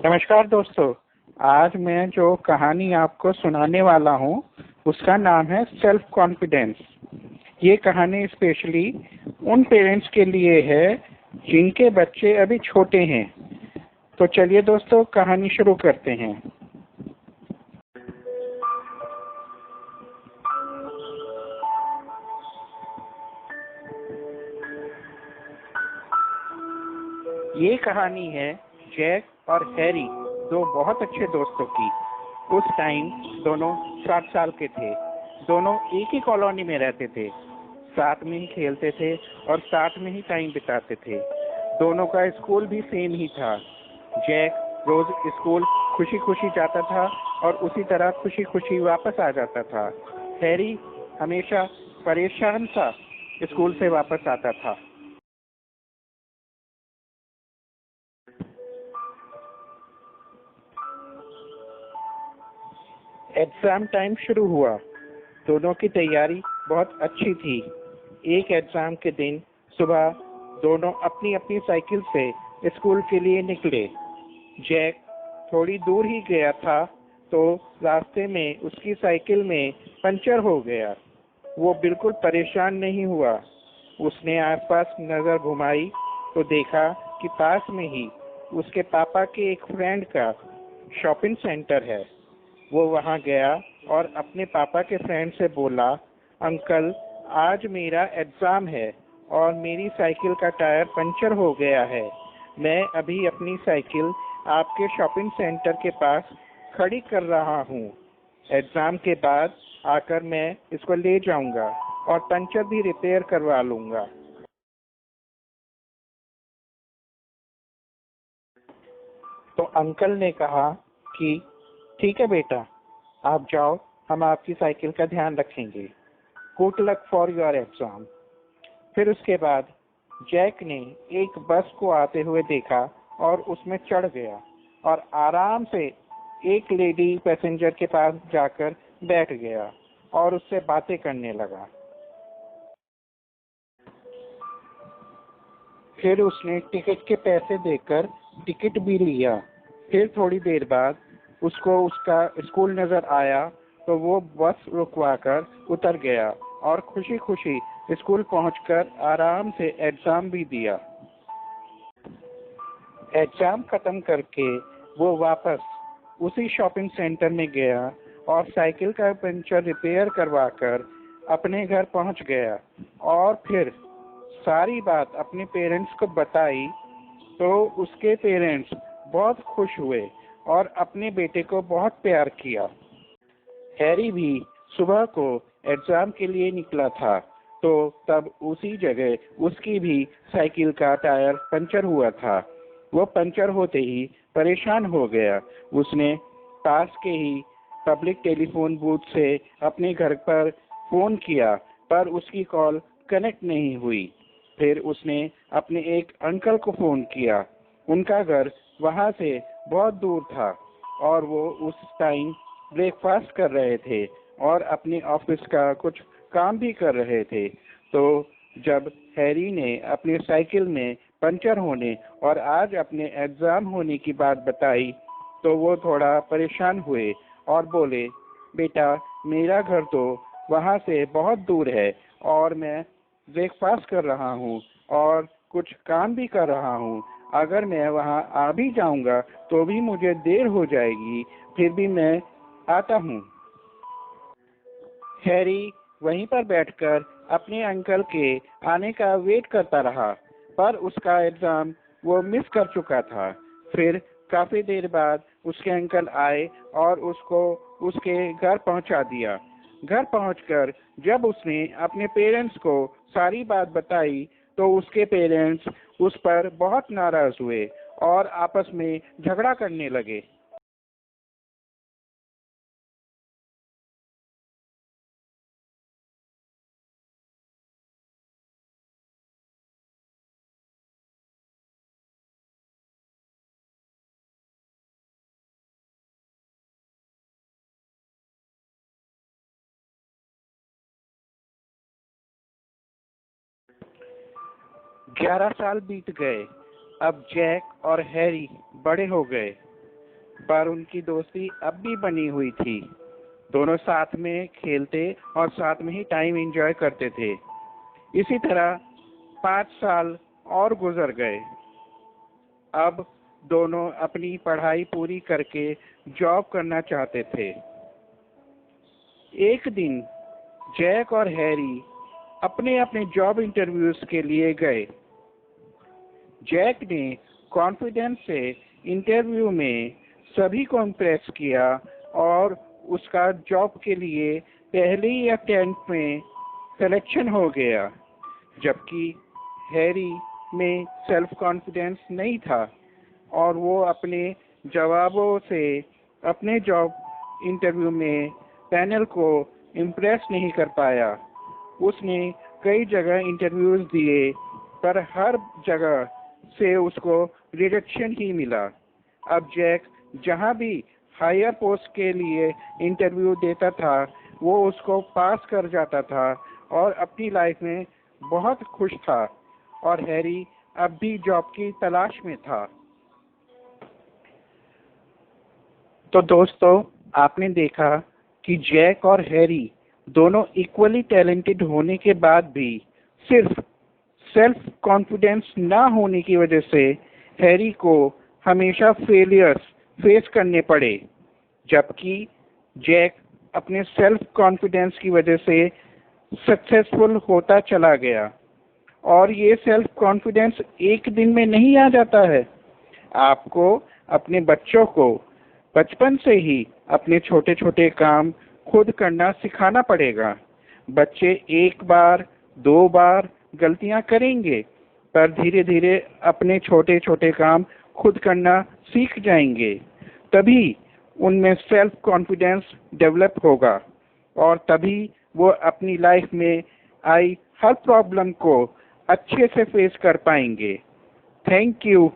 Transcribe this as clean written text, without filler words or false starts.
नमस्कार दोस्तों। आज मैं जो कहानी आपको सुनाने वाला हूँ उसका नाम है सेल्फ कॉन्फिडेंस। ये कहानी स्पेशली उन पेरेंट्स के लिए है जिनके बच्चे अभी छोटे हैं। तो चलिए दोस्तों, कहानी शुरू करते हैं। ये कहानी है जैक और हैरी, दो बहुत अच्छे दोस्तों की। उस टाइम दोनों 7 साल के थे। दोनों एक ही कॉलोनी में रहते थे, साथ में ही खेलते थे और साथ में ही टाइम बिताते थे। दोनों का स्कूल भी सेम ही था। जैक रोज स्कूल खुशी खुशी जाता था और उसी तरह खुशी खुशी वापस आ जाता था। हैरी हमेशा परेशान सा स्कूल से वापस आता था। एग्जाम टाइम शुरू हुआ। दोनों की तैयारी बहुत अच्छी थी। एक एग्जाम के दिन सुबह दोनों अपनी अपनी साइकिल से स्कूल के लिए निकले। जैक थोड़ी दूर ही गया था तो रास्ते में उसकी साइकिल में पंचर हो गया। वो बिल्कुल परेशान नहीं हुआ। उसने आसपास नजर घुमाई तो देखा कि पास में ही उसके पापा के एक फ्रेंड का शॉपिंग सेंटर है। वो वहां गया और अपने पापा के फ्रेंड से बोला, अंकल, आज मेरा एग्जाम है और मेरी साइकिल का टायर पंचर हो गया है। मैं अभी अपनी साइकिल आपके शॉपिंग सेंटर के पास खड़ी कर रहा हूँ। एग्जाम के बाद आकर मैं इसको ले जाऊंगा और पंचर भी रिपेयर करवा लूंगा। तो अंकल ने कहा कि ठीक है बेटा, आप जाओ, हम आपकी साइकिल का ध्यान रखेंगे। Good luck for your exam. फिर उसके बाद जैक ने एक बस को आते हुए देखा और उसमें चढ़ गया और आराम से एक लेडी पैसेंजर के पास जाकर बैठ गया और उससे बातें करने लगा। फिर उसने टिकट के पैसे देकर टिकट भी लिया। फिर थोड़ी देर बाद उसको उसका स्कूल नजर आया तो वो बस रुकवाकर उतर गया और खुशी खुशी स्कूल पहुंचकर आराम से एग्जाम भी दिया। एग्जाम खत्म करके वो वापस उसी शॉपिंग सेंटर में गया और साइकिल का पंचर रिपेयर करवाकर अपने घर पहुंच गया और फिर सारी बात अपने पेरेंट्स को बताई। तो उसके पेरेंट्स बहुत खुश हुए और अपने बेटे को बहुत प्यार किया। हैरी भी सुबह को एग्जाम के लिए निकला था तो तब उसी जगह उसकी भी साइकिल का टायर पंचर हुआ था। वो पंचर होते ही परेशान हो गया। उसने पास के ही पब्लिक टेलीफोन बूथ से अपने घर पर फोन किया पर उसकी कॉल कनेक्ट नहीं हुई। फिर उसने अपने एक अंकल को फोन किया। उनका घर वहां से बहुत दूर था और वो उस टाइम ब्रेकफास्ट कर रहे थे और अपने ऑफिस का कुछ काम भी कर रहे थे। तो जब हैरी ने अपनी साइकिल में पंचर होने और आज अपने एग्जाम होने की बात बताई तो वो थोड़ा परेशान हुए और बोले, बेटा, मेरा घर तो वहां से बहुत दूर है और मैं ब्रेकफास्ट कर रहा हूँ और कुछ काम भी कर रहा हूँ। अगर मैं वहाँ आ भी जाऊंगा तो भी मुझे देर हो जाएगी। फिर भी मैं आता हूँ। हैरी वहीं पर बैठकर अपने अंकल के आने का वेट करता रहा पर उसका एग्जाम वो मिस कर चुका था। फिर काफी देर बाद उसके अंकल आए और उसको उसके घर पहुंचा दिया। घर पहुंचकर जब उसने अपने पेरेंट्स को सारी बात बताई तो उसके पेरेंट्स उस पर बहुत नाराज हुए और आपस में झगड़ा करने लगे। 11 साल बीत गए। अब जैक और हैरी बड़े हो गए। पर उनकी दोस्ती अब भी बनी हुई थी। दोनों साथ में खेलते और साथ में ही टाइम एंजॉय करते थे। इसी तरह 5 साल और गुजर गए। अब दोनों अपनी पढ़ाई पूरी करके जॉब करना चाहते थे। एक दिन जैक और हैरी अपने अपने जॉब इंटरव्यूज के लिए गए। जैक ने कॉन्फिडेंस से इंटरव्यू में सभी को इम्प्रेस किया और उसका जॉब के लिए पहले ही अटेम्प्ट में सिलेक्शन हो गया, जबकि हैरी में सेल्फ कॉन्फिडेंस नहीं था और वो अपने जवाबों से अपने जॉब इंटरव्यू में पैनल को इम्प्रेस नहीं कर पाया। उसने कई जगह इंटरव्यूज दिए पर हर जगह से उसको रिजेक्शन ही मिला। अब जैक जहाँ भी हायर पोस्ट के लिए इंटरव्यू देता था वो उसको पास कर जाता था और अपनी लाइफ में बहुत खुश था और हैरी अब भी जॉब की तलाश में था। तो दोस्तों, आपने देखा कि जैक और हैरी दोनों इक्वली टैलेंटेड होने के बाद भी सिर्फ सेल्फ कॉन्फिडेंस ना होने की वजह से हैरी को हमेशा फेलियर्स फेस करने पड़े, जबकि जैक अपने सेल्फ कॉन्फिडेंस की वजह से सक्सेसफुल होता चला गया। और ये सेल्फ कॉन्फिडेंस एक दिन में नहीं आ जाता है। आपको अपने बच्चों को बचपन से ही अपने छोटे छोटे काम खुद करना सिखाना पड़ेगा। बच्चे एक बार 2 बार गलतियां करेंगे पर धीरे धीरे अपने छोटे छोटे काम खुद करना सीख जाएंगे। तभी उनमें सेल्फ कॉन्फिडेंस डेवलप होगा और तभी वो अपनी लाइफ में आई हर प्रॉब्लम को अच्छे से फेस कर पाएंगे। Thank you.